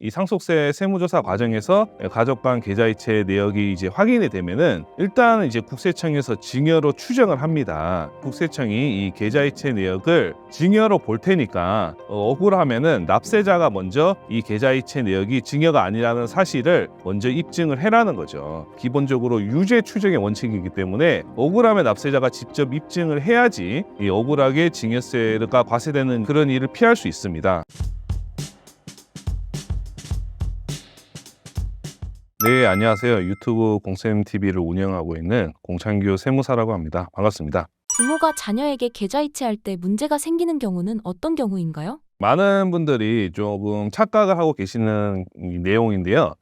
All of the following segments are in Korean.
이 상속세 세무조사 과정에서 가족 간 계좌이체 내역이 이제 확인이 되면은 일단 이제 국세청에서 증여로 추정을 합니다. 국세청이 이 계좌이체 내역을 증여로 볼 테니까 억울하면은 납세자가 먼저 이 계좌이체 내역이 증여가 아니라는 사실을 먼저 입증을 해라는 거죠. 기본적으로 유죄 추정의 원칙이기 때문에 억울하면 납세자가 직접 입증을 해야지 이 억울하게 증여세가 과세되는 그런 일을 피할 수 있습니다. 네, 안녕하세요. 유튜브 공쌤TV를 운영하고 있는 공창규 세무사라고 합니다. 반갑습니다. 부모가 자녀에게 계좌이체할 때 문제가 생기는 경우는 어떤 경우인가요? 많은 분들이 조금 착각을 하고 계시는 이 내용인데요.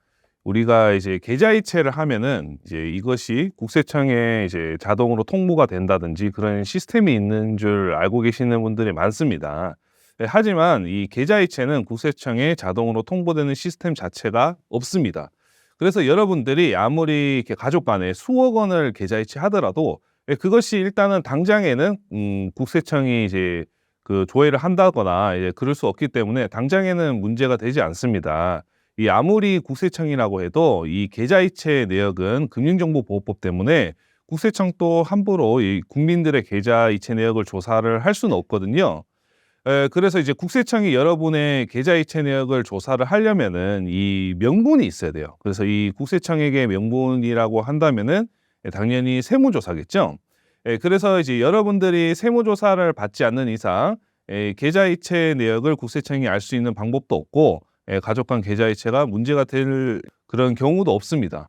우리가 이제 계좌이체를 하면은 이제 이것이 국세청에 이제 자동으로 통보가 된다든지 그런 시스템이 있는 줄 알고 계시는 분들이 많습니다. 하지만 이 계좌이체는 국세청에 자동으로 통보되는 시스템 자체가 없습니다. 그래서 여러분들이 아무리 이렇게 가족 간에 수억 원을 계좌이체 하더라도 그것이 일단은 당장에는 국세청이 이제 그 조회를 한다거나 이제 그럴 수 없기 때문에 당장에는 문제가 되지 않습니다. 이 아무리 국세청이라고 해도 이 계좌이체 내역은 금융정보보호법 때문에 국세청 또 함부로 이 국민들의 계좌이체 내역을 조사를 할 수는 없거든요. 그래서 이제 국세청이 여러분의 계좌이체 내역을 조사를 하려면은 이 명분이 있어야 돼요. 그래서 이 국세청에게 명분이라고 한다면은 당연히 세무조사겠죠. 그래서 이제 여러분들이 세무조사를 받지 않는 이상 계좌이체 내역을 국세청이 알 수 있는 방법도 없고 가족 간 계좌이체가 문제가 될 그런 경우도 없습니다.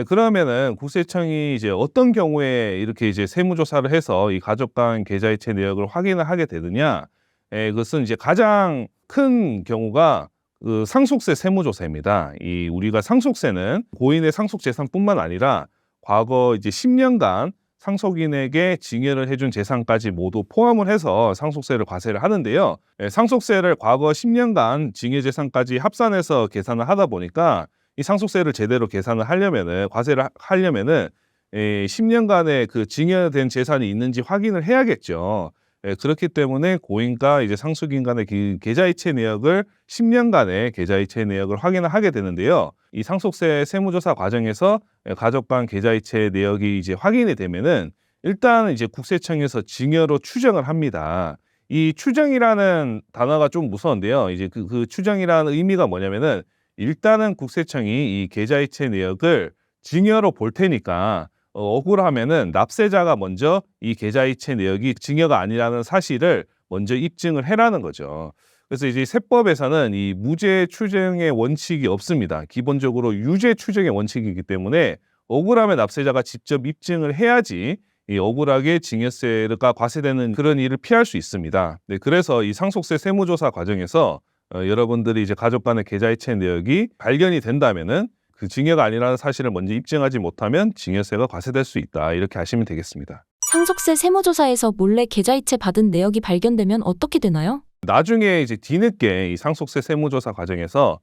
그러면은 국세청이 이제 어떤 경우에 이렇게 이제 세무조사를 해서 이 가족 간 계좌이체 내역을 확인을 하게 되느냐? 그것은 이제 가장 큰 경우가 그 상속세 세무조사입니다. 이 우리가 상속세는 고인의 상속재산뿐만 아니라 과거 이제 10년간 상속인에게 증여를 해준 재산까지 모두 포함을 해서 상속세를 과세를 하는데요. 상속세를 과거 10년간 증여재산까지 합산해서 계산을 하다 보니까 이 상속세를 제대로 계산을 하려면은 과세를 하려면은 10년간의 그 증여된 재산이 있는지 확인을 해야겠죠. 그렇기 때문에 고인과 이제 상속인 간의 계좌이체 내역을 10년간의 계좌이체 내역을 확인을 하게 되는데요. 이 상속세 세무조사 과정에서 가족 간 계좌이체 내역이 이제 확인이 되면은 일단 이제 국세청에서 증여로 추정을 합니다. 이 추정이라는 단어가 좀 무서운데요. 이제 그 추정이라는 의미가 뭐냐면은 일단은 국세청이 이 계좌이체 내역을 증여로 볼 테니까 억울하면은 납세자가 먼저 이 계좌이체 내역이 증여가 아니라는 사실을 먼저 입증을 해라는 거죠. 그래서 이제 세법에서는 이 무죄 추정의 원칙이 없습니다. 기본적으로 유죄 추정의 원칙이기 때문에 억울하면 납세자가 직접 입증을 해야지 이 억울하게 증여세가 과세되는 그런 일을 피할 수 있습니다. 네, 그래서 이 상속세 세무조사 과정에서 여러분들이 이제 가족 간의 계좌이체 내역이 발견이 된다면은 그 증여가 아니라는 사실을 먼저 입증하지 못하면 증여세가 과세될 수 있다. 이렇게 하시면 되겠습니다. 상속세 세무조사에서 몰래 계좌이체 받은 내역이 발견되면 어떻게 되나요? 나중에 이제 뒤늦게 이 상속세 세무조사 과정에서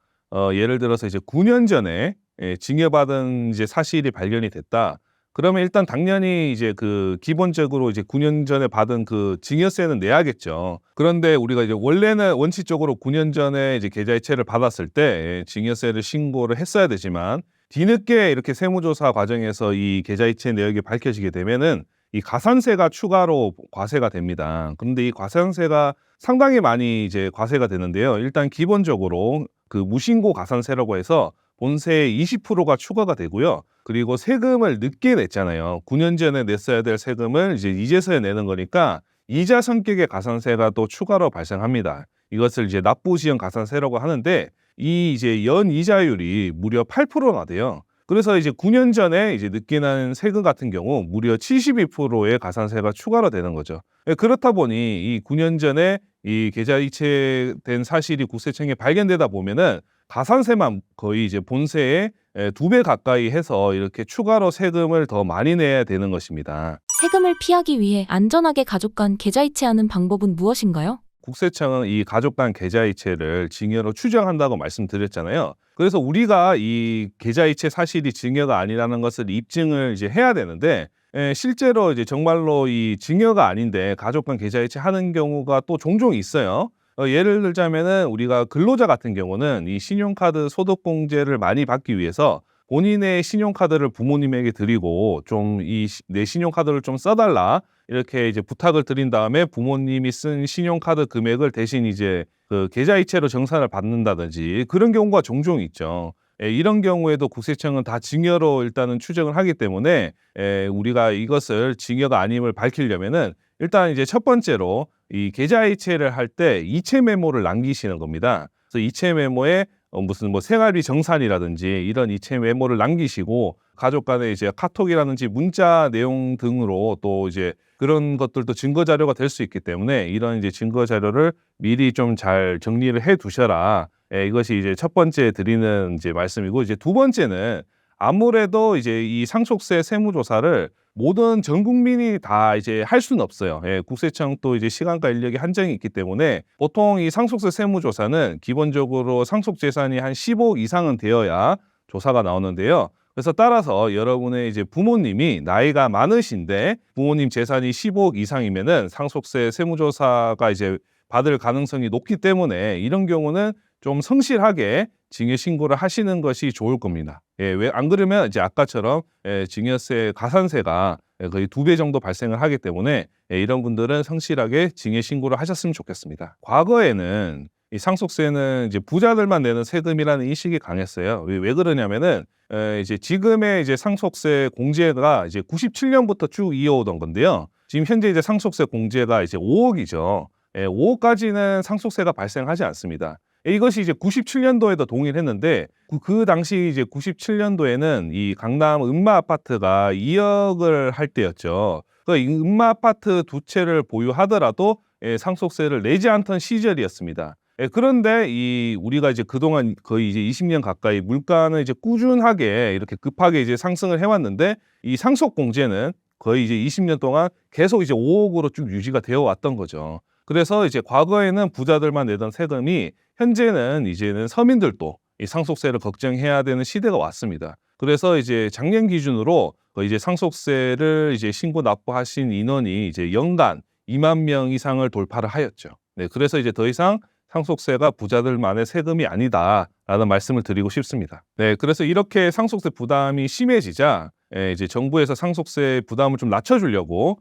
예를 들어서 이제 9년 전에 증여받은 이제 사실이 발견이 됐다. 그러면 일단 당연히 이제 그 기본적으로 이제 9년 전에 받은 그 증여세는 내야겠죠. 그런데 우리가 이제 원래는 원칙적으로 9년 전에 이제 계좌이체를 받았을 때 증여세를 신고를 했어야 되지만 뒤늦게 이렇게 세무조사 과정에서 이 계좌이체 내역이 밝혀지게 되면은 이 가산세가 추가로 과세가 됩니다. 그런데 이 가산세가 상당히 많이 이제 과세가 되는데요. 일단 기본적으로 그 무신고 가산세라고 해서 본세의 20%가 추가가 되고요. 그리고 세금을 늦게 냈잖아요. 9년 전에 냈어야 될 세금을 이제 이제서야 내는 거니까 이자 성격의 가산세가 또 추가로 발생합니다. 이것을 이제 납부지연 가산세라고 하는데 이 이제 연 이자율이 무려 8%나 돼요. 그래서 이제 9년 전에 이제 늦게 난 세금 같은 경우 무려 72%의 가산세가 추가로 되는 거죠. 그렇다 보니 이 9년 전에 이 계좌이체된 사실이 국세청에 발견되다 보면은 가산세만 거의 이제 본세의 2배 가까이 해서 이렇게 추가로 세금을 더 많이 내야 되는 것입니다. 세금을 피하기 위해 안전하게 가족 간 계좌이체하는 방법은 무엇인가요? 국세청은 이 가족 간 계좌이체를 증여로 추정한다고 말씀드렸잖아요. 그래서 우리가 이 계좌이체 사실이 증여가 아니라는 것을 입증을 이제 해야 되는데 실제로 이제 정말로 이 증여가 아닌데 가족 간 계좌이체 하는 경우가 또 종종 있어요. 예를 들자면은 우리가 근로자 같은 경우는 이 신용카드 소득공제를 많이 받기 위해서 본인의 신용카드를 부모님에게 드리고 좀 내 신용카드를 좀 써달라 이렇게 이제 부탁을 드린 다음에 부모님이 쓴 신용카드 금액을 대신 이제 그 계좌이체로 정산을 받는다든지 그런 경우가 종종 있죠. 이런 경우에도 국세청은 다 증여로 일단은 추정을 하기 때문에 우리가 이것을 증여가 아님을 밝히려면은 일단 이제 첫 번째로 이 계좌이체를 할 때 이체 메모를 남기시는 겁니다. 그래서 이체 메모에 무슨 뭐 생활비 정산이라든지 이런 이체 메모를 남기시고 가족 간에 이제 카톡이라든지 문자 내용 등으로 또 이제 그런 것들도 증거 자료가 될 수 있기 때문에 이런 이제 증거 자료를 미리 좀 잘 정리를 해 두셔라. 이것이 이제 첫 번째 드리는 이제 말씀이고 이제 두 번째는 아무래도 이제 이 상속세 세무조사를 모든 전 국민이 다 이제 할 수는 없어요. 국세청 또 이제 시간과 인력이 한정이 있기 때문에 보통 이 상속세 세무조사는 기본적으로 상속재산이 한 10억 이상은 되어야 조사가 나오는데요. 그래서 따라서 여러분의 이제 부모님이 나이가 많으신데 부모님 재산이 15억 이상이면은 상속세 세무조사가 이제 받을 가능성이 높기 때문에 이런 경우는 좀 성실하게 증여 신고를 하시는 것이 좋을 겁니다. 왜 안 그러면 이제 아까처럼 증여세, 가산세가 거의 2배 정도 발생을 하기 때문에 이런 분들은 성실하게 증여 신고를 하셨으면 좋겠습니다. 과거에는 이 상속세는 이제 부자들만 내는 세금이라는 인식이 강했어요. 왜 그러냐면은 이제 지금의 이제 상속세 공제가 이제 97년부터 쭉 이어오던 건데요. 지금 현재 이제 상속세 공제가 이제 5억이죠. 5억까지는 상속세가 발생하지 않습니다. 이것이 이제 97년도에도 동일했는데 그 당시 이제 97년도에는 이 강남 음마 아파트가 2억을 할 때였죠. 그 음마 아파트 두 채를 보유하더라도 상속세를 내지 않던 시절이었습니다. 그런데 이 우리가 이제 그동안 거의 이제 20년 가까이 물가는 이제 꾸준하게 이렇게 급하게 이제 상승을 해왔는데 이 상속 공제는 거의 이제 20년 동안 계속 이제 5억으로 쭉 유지가 되어 왔던 거죠. 그래서 이제 과거에는 부자들만 내던 세금이 현재는 이제는 서민들도 이 상속세를 걱정해야 되는 시대가 왔습니다. 그래서 이제 작년 기준으로 이제 상속세를 이제 신고 납부하신 인원이 이제 연간 2만 명 이상을 돌파를 하였죠. 네, 그래서 이제 더 이상 상속세가 부자들만의 세금이 아니다라는 말씀을 드리고 싶습니다. 네, 그래서 이렇게 상속세 부담이 심해지자 이제 정부에서 상속세 부담을 좀 낮춰주려고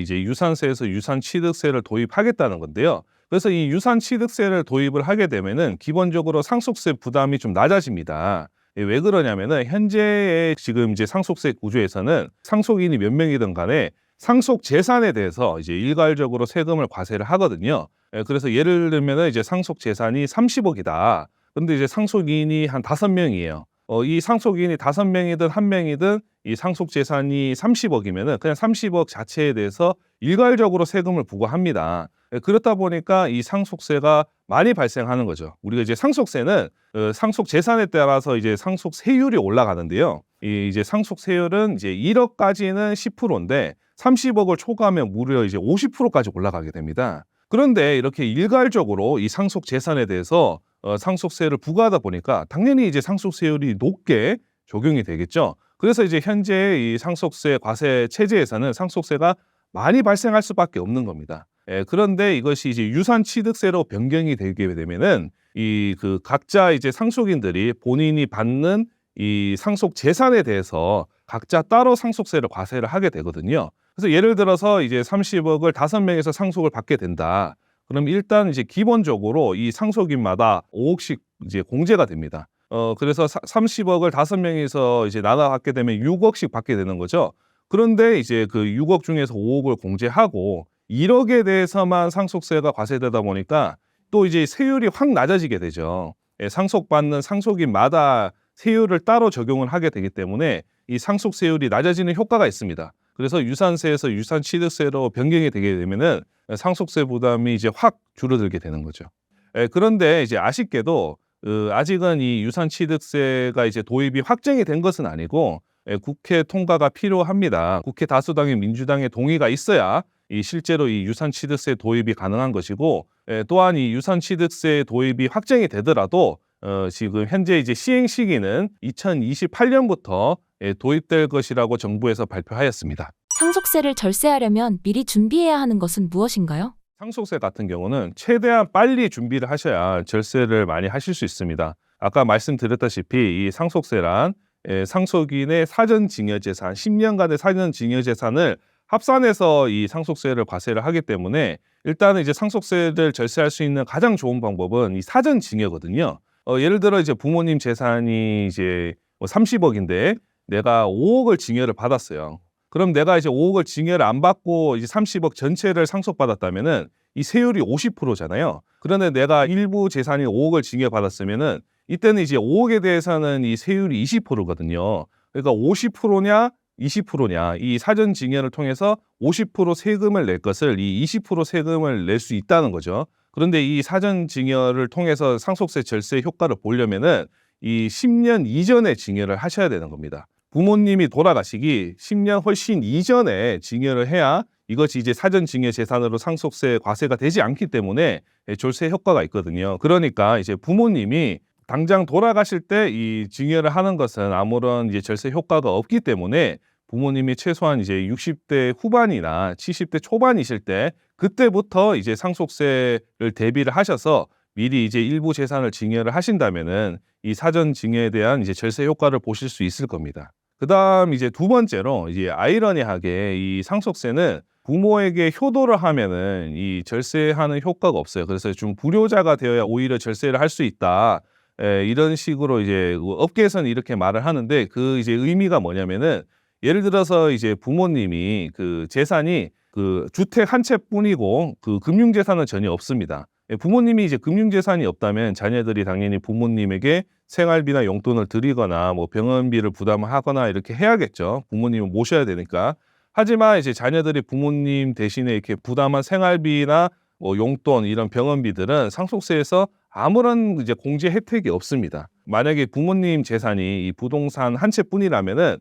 이제 유산세에서 유산취득세를 도입하겠다는 건데요. 그래서 이 유산취득세를 도입을 하게 되면은 기본적으로 상속세 부담이 좀 낮아집니다. 왜 그러냐면은 현재의 지금 이제 상속세 구조에서는 상속인이 몇 명이든 간에 상속 재산에 대해서 이제 일괄적으로 세금을 과세를 하거든요. 그래서 예를 들면은 이제 상속 재산이 30억이다. 근데 이제 상속인이 한 5명이에요. 이 상속인이 5명이든 1명이든 이 상속 재산이 30억이면은 그냥 30억 자체에 대해서 일괄적으로 세금을 부과합니다. 그렇다 보니까 이 상속세가 많이 발생하는 거죠. 우리가 이제 상속세는 상속 재산에 따라서 이제 상속세율이 올라가는데요. 이제 상속세율은 이제 1억까지는 10%인데 30억을 초과하면 무려 이제 50%까지 올라가게 됩니다. 그런데 이렇게 일괄적으로 이 상속 재산에 대해서 상속세를 부과하다 보니까 당연히 이제 상속세율이 높게 적용이 되겠죠. 그래서 이제 현재 이 상속세 과세 체제에서는 상속세가 많이 발생할 수밖에 없는 겁니다. 그런데 이것이 이제 유산취득세로 변경이 되게 되면은 이 그 각자 이제 상속인들이 본인이 받는 이 상속 재산에 대해서 각자 따로 상속세를 과세를 하게 되거든요. 그래서 예를 들어서 이제 30억을 5명에서 상속을 받게 된다. 그럼 일단 이제 기본적으로 이 상속인마다 5억씩 이제 공제가 됩니다. 그래서 30억을 5명이서 이제 나눠 갖게 되면 6억씩 받게 되는 거죠. 그런데 이제 그 6억 중에서 5억을 공제하고 1억에 대해서만 상속세가 과세되다 보니까 또 이제 세율이 확 낮아지게 되죠. 상속받는 상속인마다 세율을 따로 적용을 하게 되기 때문에 이 상속세율이 낮아지는 효과가 있습니다. 그래서 유산세에서 유산취득세로 변경이 되게 되면은 상속세 부담이 이제 확 줄어들게 되는 거죠. 그런데 이제 아쉽게도 아직은 이 유산취득세가 이제 도입이 확정이 된 것은 아니고 국회 통과가 필요합니다. 국회 다수당의 민주당의 동의가 있어야 실제로 이 유산취득세 도입이 가능한 것이고 또한 이 유산취득세 도입이 확정이 되더라도 지금 현재 이제 시행 시기는 2028년부터 도입될 것이라고 정부에서 발표하였습니다. 상속세를 절세하려면 미리 준비해야 하는 것은 무엇인가요? 상속세 같은 경우는 최대한 빨리 준비를 하셔야 절세를 많이 하실 수 있습니다. 아까 말씀드렸다시피 이 상속세란 상속인의 사전증여재산, 10년간의 사전증여재산을 합산해서 이 상속세를 과세를 하기 때문에 일단은 이제 상속세를 절세할 수 있는 가장 좋은 방법은 이 사전증여거든요. 예를 들어 이제 부모님 재산이 이제 30억인데 내가 5억을 증여를 받았어요. 그럼 내가 이제 5억을 증여를 안 받고 이제 30억 전체를 상속받았다면은 이 세율이 50%잖아요. 그런데 내가 일부 재산이 5억을 증여받았으면은 이때는 이제 5억에 대해서는 이 세율이 20%거든요. 그러니까 50%냐 20%냐 이 사전 증여를 통해서 50% 세금을 낼 것을 이 20% 세금을 낼 수 있다는 거죠. 그런데 이 사전 증여를 통해서 상속세 절세 효과를 보려면은 이 10년 이전에 증여를 하셔야 되는 겁니다. 부모님이 돌아가시기 10년 훨씬 이전에 증여를 해야 이것이 이제 사전 증여 재산으로 상속세 과세가 되지 않기 때문에 절세 효과가 있거든요. 그러니까 이제 부모님이 당장 돌아가실 때 이 증여를 하는 것은 아무런 이제 절세 효과가 없기 때문에 부모님이 최소한 이제 60대 후반이나 70대 초반이실 때 그때부터 이제 상속세를 대비를 하셔서 미리 이제 일부 재산을 증여를 하신다면은 이 사전 증여에 대한 이제 절세 효과를 보실 수 있을 겁니다. 그다음 이제 두 번째로 이제 아이러니하게 이 상속세는 부모에게 효도를 하면은 이 절세하는 효과가 없어요. 그래서 좀 불효자가 되어야 오히려 절세를 할 수 있다. 이런 식으로 이제 업계에서는 이렇게 말을 하는데 그 이제 의미가 뭐냐면은 예를 들어서 이제 부모님이 그 재산이 그 주택 한 채뿐이고 그 금융 재산은 전혀 없습니다. 부모님이 이제 금융 재산이 없다면 자녀들이 당연히 부모님에게 생활비나 용돈을 드리거나 뭐 병원비를 부담하거나 이렇게 해야겠죠. 부모님을 모셔야 되니까. 하지만 이제 자녀들이 부모님 대신에 이렇게 부담한 생활비나 뭐 용돈 이런 병원비들은 상속세에서 아무런 이제 공제 혜택이 없습니다. 만약에 부모님 재산이 이 부동산 한 채뿐이라면은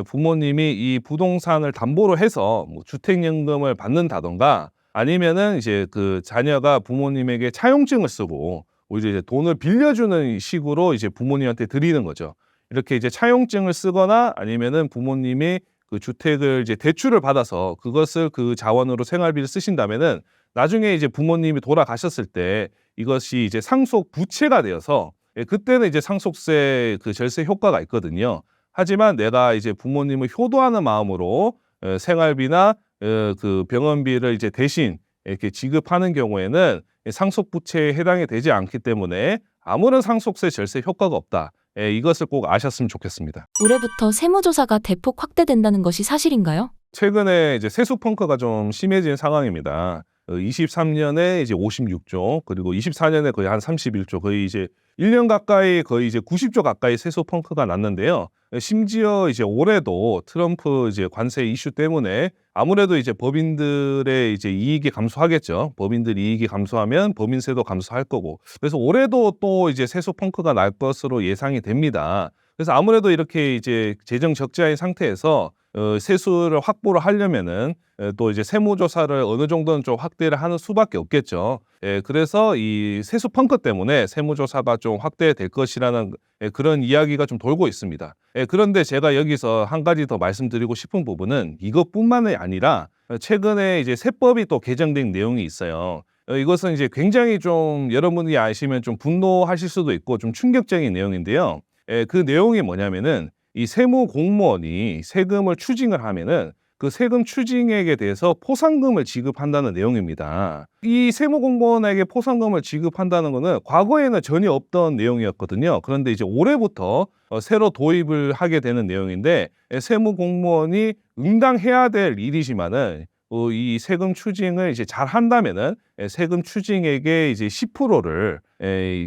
부모님이 이 부동산을 담보로 해서 뭐 주택연금을 받는다던가 아니면은 이제 그 자녀가 부모님에게 차용증을 쓰고 오히려 이제 돈을 빌려주는 식으로 이제 부모님한테 드리는 거죠. 이렇게 이제 차용증을 쓰거나 아니면은 부모님이 그 주택을 이제 대출을 받아서 그것을 그 자원으로 생활비를 쓰신다면은 나중에 이제 부모님이 돌아가셨을 때 이것이 이제 상속 부채가 되어서 그때는 이제 상속세 그 절세 효과가 있거든요. 하지만 내가 이제 부모님을 효도하는 마음으로 생활비나 그 병원비를 이제 대신 이렇게 지급하는 경우에는 상속 부채에 해당이 되지 않기 때문에 아무런 상속세 절세 효과가 없다. 이것을 꼭 아셨으면 좋겠습니다. 올해부터 세무조사가 대폭 확대된다는 것이 사실인가요? 최근에 이제 세수 펑크가 좀 심해진 상황입니다. 23년에 이제 56조, 그리고 24년에 거의 한 31조, 거의 이제 1년 가까이 거의 이제 90조 가까이 세수 펑크가 났는데요. 심지어 이제 올해도 트럼프 이제 관세 이슈 때문에 아무래도 이제 법인들의 이제 이익이 감소하겠죠. 법인들 이익이 감소하면 법인세도 감소할 거고. 그래서 올해도 또 이제 세수 펑크가 날 것으로 예상이 됩니다. 그래서 아무래도 이렇게 이제 재정 적자인 상태에서 세수를 확보를 하려면은 또 이제 세무조사를 어느 정도는 좀 확대를 하는 수밖에 없겠죠. 그래서 이 세수 펑크 때문에 세무조사가 좀 확대될 것이라는 그런 이야기가 좀 돌고 있습니다. 그런데 제가 여기서 한 가지 더 말씀드리고 싶은 부분은 이것뿐만이 아니라 최근에 이제 세법이 또 개정된 내용이 있어요. 이것은 이제 굉장히 좀 여러분이 아시면 좀 분노하실 수도 있고 좀 충격적인 내용인데요. 그 내용이 뭐냐면은 이 세무 공무원이 세금을 추징을 하면은 그 세금 추징액에 대해서 포상금을 지급한다는 내용입니다. 이 세무 공무원에게 포상금을 지급한다는 것은 과거에는 전혀 없던 내용이었거든요. 그런데 이제 올해부터 새로 도입을 하게 되는 내용인데 세무 공무원이 응당해야 될 일이지만은 이 세금 추징을 이제 잘 한다면은 세금 추징액의 이제 10%를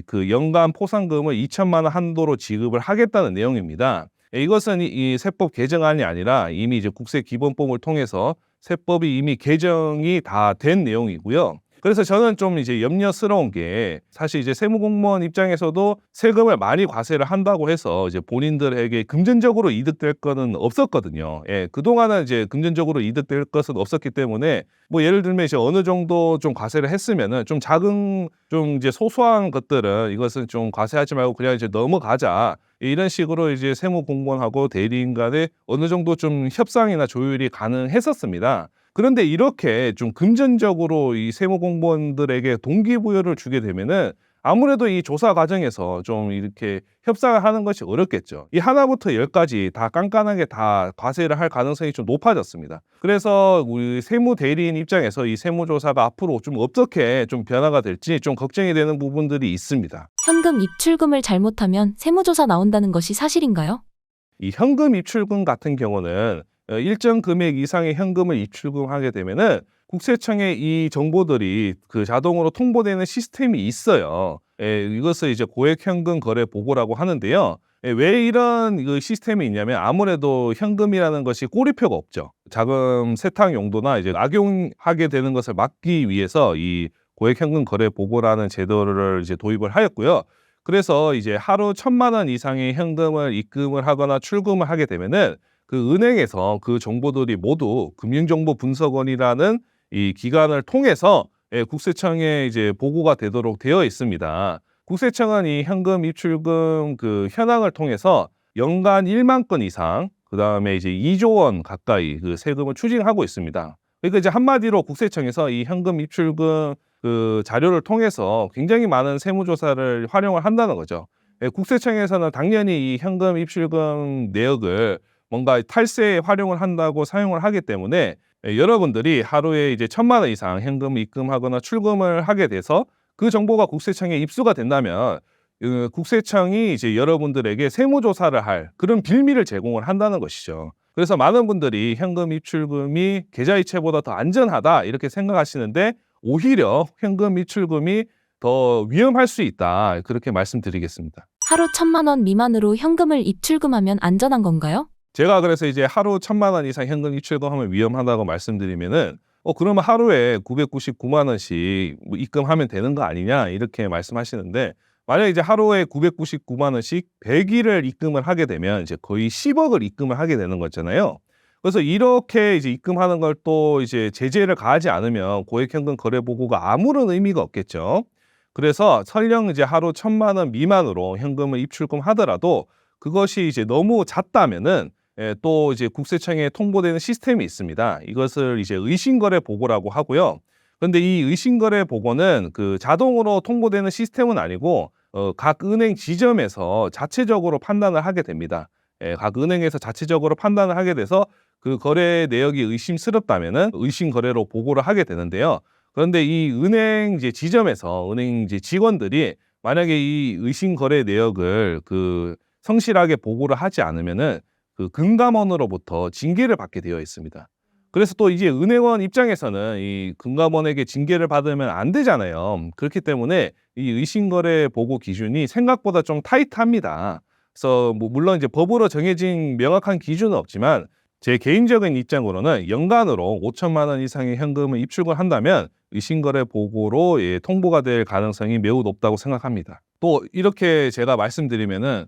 그 연간 포상금을 2천만 원 한도로 지급을 하겠다는 내용입니다. 이것은 이 세법 개정안이 아니라 이미 이제 국세기본법을 통해서 세법이 이미 개정이 다 된 내용이고요. 그래서 저는 좀 이제 염려스러운 게 사실 이제 세무공무원 입장에서도 세금을 많이 과세를 한다고 해서 이제 본인들에게 금전적으로 이득될 거는 없었거든요. 그동안은 이제 금전적으로 이득될 것은 없었기 때문에 뭐 예를 들면 이제 어느 정도 좀 과세를 했으면은 좀 작은 좀 이제 소소한 것들은 이것은 좀 과세하지 말고 그냥 이제 넘어가자. 이런 식으로 이제 세무공무원하고 대리인 간에 어느 정도 좀 협상이나 조율이 가능했었습니다. 그런데 이렇게 좀 금전적으로 이 세무 공무원들에게 동기부여를 주게 되면은 아무래도 이 조사 과정에서 좀 이렇게 협상을 하는 것이 어렵겠죠. 이 하나부터 열까지 다 깐깐하게 다 과세를 할 가능성이 좀 높아졌습니다. 그래서 우리 세무 대리인 입장에서 이 세무조사가 앞으로 좀 어떻게 좀 변화가 될지 좀 걱정이 되는 부분들이 있습니다. 현금 입출금을 잘못하면 세무조사 나온다는 것이 사실인가요? 이 현금 입출금 같은 경우는 일정 금액 이상의 현금을 입출금하게 되면은 국세청에 이 정보들이 그 자동으로 통보되는 시스템이 있어요. 이것을 이제 고액 현금 거래 보고라고 하는데요. 왜 이런 그 시스템이 있냐면 아무래도 현금이라는 것이 꼬리표가 없죠. 자금 세탁 용도나 이제 악용하게 되는 것을 막기 위해서 이 고액 현금 거래 보고라는 제도를 이제 도입을 하였고요. 그래서 이제 하루 1,000만 원 이상의 현금을 입금을 하거나 출금을 하게 되면은 그 은행에서 그 정보들이 모두 금융정보분석원이라는 이 기관을 통해서 국세청에 이제 보고가 되도록 되어 있습니다. 국세청은 이 현금 입출금 그 현황을 통해서 연간 1만 건 이상, 그다음에 이제 2조 원 가까이 그 세금을 추징하고 있습니다. 그러니까 이제 한마디로 국세청에서 이 현금 입출금 그 자료를 통해서 굉장히 많은 세무조사를 활용을 한다는 거죠. 국세청에서는 당연히 이 현금 입출금 내역을 뭔가 탈세에 활용을 한다고 사용을 하기 때문에 여러분들이 하루에 이제 1,000만 원 이상 현금을 입금하거나 출금을 하게 돼서 그 정보가 국세청에 입수가 된다면 국세청이 이제 여러분들에게 세무조사를 할 그런 빌미를 제공을 한다는 것이죠. 그래서 많은 분들이 현금 입출금이 계좌이체보다 더 안전하다 이렇게 생각하시는데 오히려 현금 입출금이 더 위험할 수 있다 그렇게 말씀드리겠습니다. 하루 1,000만 원 미만으로 현금을 입출금하면 안전한 건가요? 제가 그래서 이제 하루 1,000만 원 이상 현금 입출금하면 위험하다고 말씀드리면은 그러면 하루에 999만 원씩 뭐 입금하면 되는 거 아니냐 이렇게 말씀하시는데 만약에 이제 하루에 999만 원씩 100일을 입금을 하게 되면 이제 거의 10억을 입금을 하게 되는 거잖아요. 그래서 이렇게 이제 입금하는 걸 또 이제 제재를 가하지 않으면 고액 현금 거래 보고가 아무런 의미가 없겠죠. 그래서 설령 이제 하루 1,000만 원 미만으로 현금을 입출금하더라도 그것이 이제 너무 잦다면은 또 이제 국세청에 통보되는 시스템이 있습니다. 이것을 이제 의심거래 보고라고 하고요. 그런데 이 의심거래 보고는 그 자동으로 통보되는 시스템은 아니고 각 은행 지점에서 자체적으로 판단을 하게 됩니다. 각 은행에서 자체적으로 판단을 하게 돼서 그 거래 내역이 의심스럽다면은 의심거래로 보고를 하게 되는데요. 그런데 이 은행 이제 지점에서 은행 이제 직원들이 만약에 이 의심거래 내역을 그 성실하게 보고를 하지 않으면은 그 금감원으로부터 징계를 받게 되어 있습니다. 그래서 또 이제 은행원 입장에서는 이 금감원에게 징계를 받으면 안 되잖아요. 그렇기 때문에 이 의심거래 보고 기준이 생각보다 좀 타이트합니다. 그래서 뭐 물론 이제 법으로 정해진 명확한 기준은 없지만 제 개인적인 입장으로는 연간으로 5,000만 원 이상의 현금을 입출을 한다면 의심거래 보고로 통보가 될 가능성이 매우 높다고 생각합니다. 또 이렇게 제가 말씀드리면은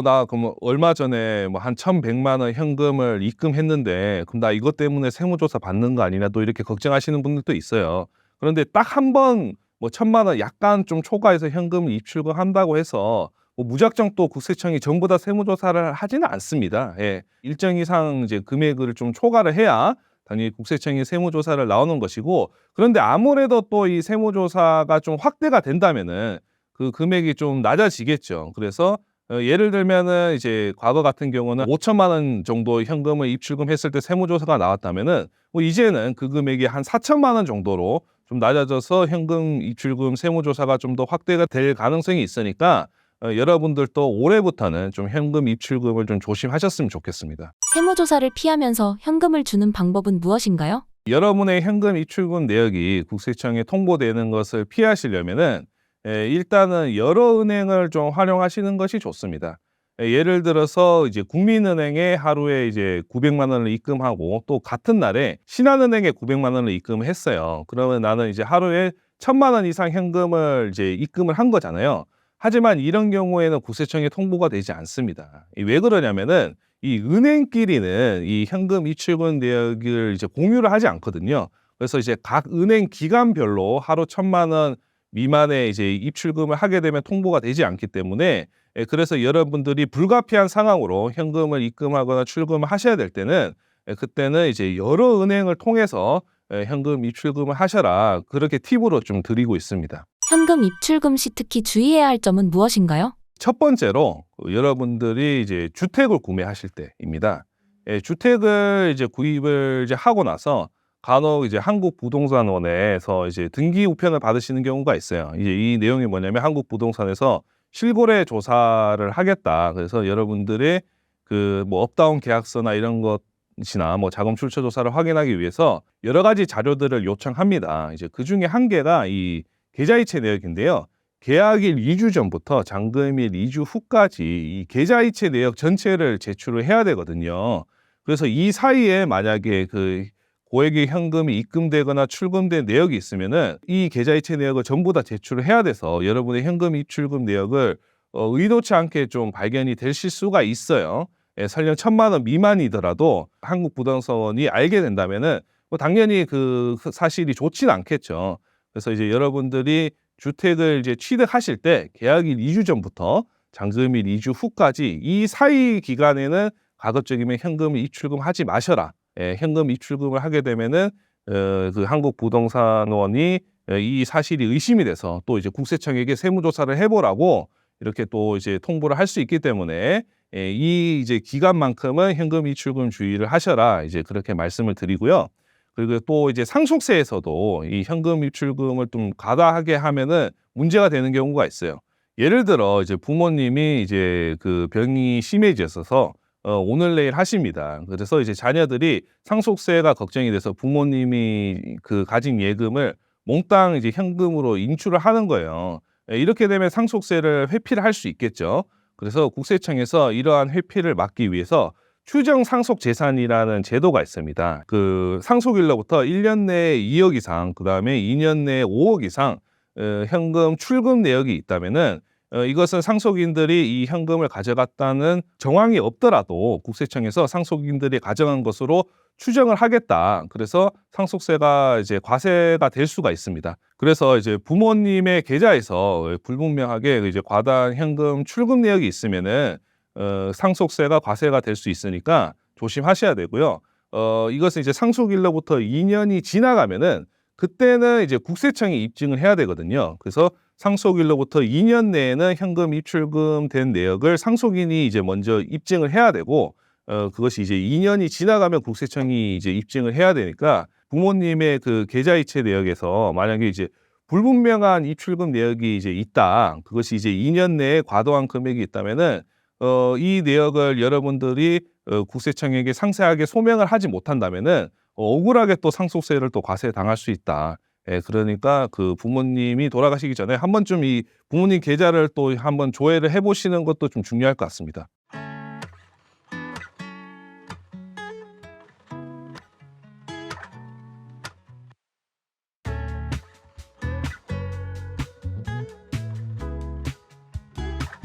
나 그럼 얼마 전에 뭐 한 1,100만 원 현금을 입금했는데 그럼 나 이것 때문에 세무조사 받는 거 아니냐 또 이렇게 걱정하시는 분들도 있어요. 그런데 딱 한 번 뭐 1,000만 원 약간 좀 초과해서 현금을 입출금한다고 해서 뭐 무작정 또 국세청이 전부 다 세무조사를 하지는 않습니다. 일정 이상 이제 금액을 좀 초과를 해야 당연히 국세청이 세무조사를 나오는 것이고 그런데 아무래도 또 이 세무조사가 좀 확대가 된다면은 그 금액이 좀 낮아지겠죠. 그래서 예를 들면은 이제 과거 같은 경우는 5,000만 원 정도 현금을 입출금했을 때 세무조사가 나왔다면은 뭐 이제는 그 금액이 한 4,000만 원 정도로 좀 낮아져서 현금 입출금 세무조사가 좀 더 확대가 될 가능성이 있으니까 여러분들도 올해부터는 좀 현금 입출금을 좀 조심하셨으면 좋겠습니다. 세무조사를 피하면서 현금을 주는 방법은 무엇인가요? 여러분의 현금 입출금 내역이 국세청에 통보되는 것을 피하시려면은 일단은 여러 은행을 좀 활용하시는 것이 좋습니다. 예를 들어서 이제 국민은행에 하루에 이제 900만 원을 입금하고 또 같은 날에 신한은행에 900만 원을 입금을 했어요. 그러면 나는 이제 하루에 1,000만 원 이상 현금을 이제 입금을 한 거잖아요. 하지만 이런 경우에는 국세청에 통보가 되지 않습니다. 왜 그러냐면은 이 은행끼리는 이 현금 입출금 내역을 이제 공유를 하지 않거든요. 그래서 이제 각 은행 기관별로 하루 1,000만 원 미만의 이제 입출금을 하게 되면 통보가 되지 않기 때문에 그래서 여러분들이 불가피한 상황으로 현금을 입금하거나 출금을 하셔야 될 때는 그때는 이제 여러 은행을 통해서 현금 입출금을 하셔라. 그렇게 팁으로 좀 드리고 있습니다. 현금 입출금 시 특히 주의해야 할 점은 무엇인가요? 첫 번째로 여러분들이 이제 주택을 구매하실 때입니다. 주택을 이제 구입을 이제 하고 나서 간혹 이제 한국부동산원에서 이제 등기 우편을 받으시는 경우가 있어요. 이제 이 내용이 뭐냐면 한국부동산에서 실거래 조사를 하겠다. 그래서 여러분들의 그 뭐 업다운 계약서나 이런 것이나 뭐 자금 출처 조사를 확인하기 위해서 여러 가지 자료들을 요청합니다. 이제 그 중에 한 개가 이 계좌이체 내역인데요. 계약일 2주 전부터 잔금일 2주 후까지 이 계좌이체 내역 전체를 제출을 해야 되거든요. 그래서 이 사이에 만약에 그 고액의 현금이 입금되거나 출금된 내역이 있으면은 이 계좌이체 내역을 전부 다 제출을 해야 돼서 여러분의 현금 입출금 내역을 의도치 않게 좀 발견이 되실 수가 있어요. 설령 1,000만 원 미만이더라도 한국부동산원이 알게 된다면은 뭐 당연히 그 사실이 좋지는 않겠죠. 그래서 이제 여러분들이 주택을 이제 취득하실 때 계약일 2주 전부터 잔금일 2주 후까지 이 사이 기간에는 가급적이면 현금 입출금하지 마셔라. 현금 입출금을 하게 되면은 그 한국부동산원이 이 사실이 의심이 돼서 또 이제 국세청에게 세무조사를 해보라고 이렇게 또 이제 통보를 할 수 있기 때문에 이 이제 기간만큼은 현금 입출금 주의를 하셔라. 이제 그렇게 말씀을 드리고요. 그리고 또 이제 상속세에서도 이 현금 입출금을 좀 과다하게 하면은 문제가 되는 경우가 있어요. 예를 들어 이제 부모님이 이제 그 병이 심해졌어서 오늘 내일 하십니다. 그래서 이제 자녀들이 상속세가 걱정이 돼서 부모님이 그 가진 예금을 몽땅 이제 현금으로 인출을 하는 거예요. 이렇게 되면 상속세를 회피를 할 수 있겠죠. 그래서 국세청에서 이러한 회피를 막기 위해서 추정 상속 재산이라는 제도가 있습니다. 그 상속일로부터 1년 내에 2억 이상, 그다음에 2년 내에 5억 이상 현금 출금 내역이 있다면은 이것은 상속인들이 이 현금을 가져갔다는 정황이 없더라도 국세청에서 상속인들이 가져간 것으로 추정을 하겠다. 그래서 상속세가 이제 과세가 될 수가 있습니다. 그래서 이제 부모님의 계좌에서 불분명하게 이제 과다한 현금 출금 내역이 있으면은 상속세가 과세가 될 수 있으니까 조심하셔야 되고요. 이것은 이제 상속일로부터 2년이 지나가면은 그때는 이제 국세청이 입증을 해야 되거든요. 그래서 상속일로부터 2년 내에는 현금 입출금된 내역을 상속인이 이제 먼저 입증을 해야 되고, 그것이 이제 2년이 지나가면 국세청이 이제 입증을 해야 되니까 부모님의 그 계좌이체 내역에서 만약에 이제 불분명한 입출금 내역이 이제 있다. 그것이 이제 2년 내에 과도한 금액이 있다면은 이 내역을 여러분들이 국세청에게 상세하게 소명을 하지 못한다면은 억울하게 또 상속세를 또 과세당할 수 있다. 그러니까 그 부모님이 돌아가시기 전에 한 번쯤 이 부모님 계좌를 또 한번 조회를 해보시는 것도 좀 중요할 것 같습니다.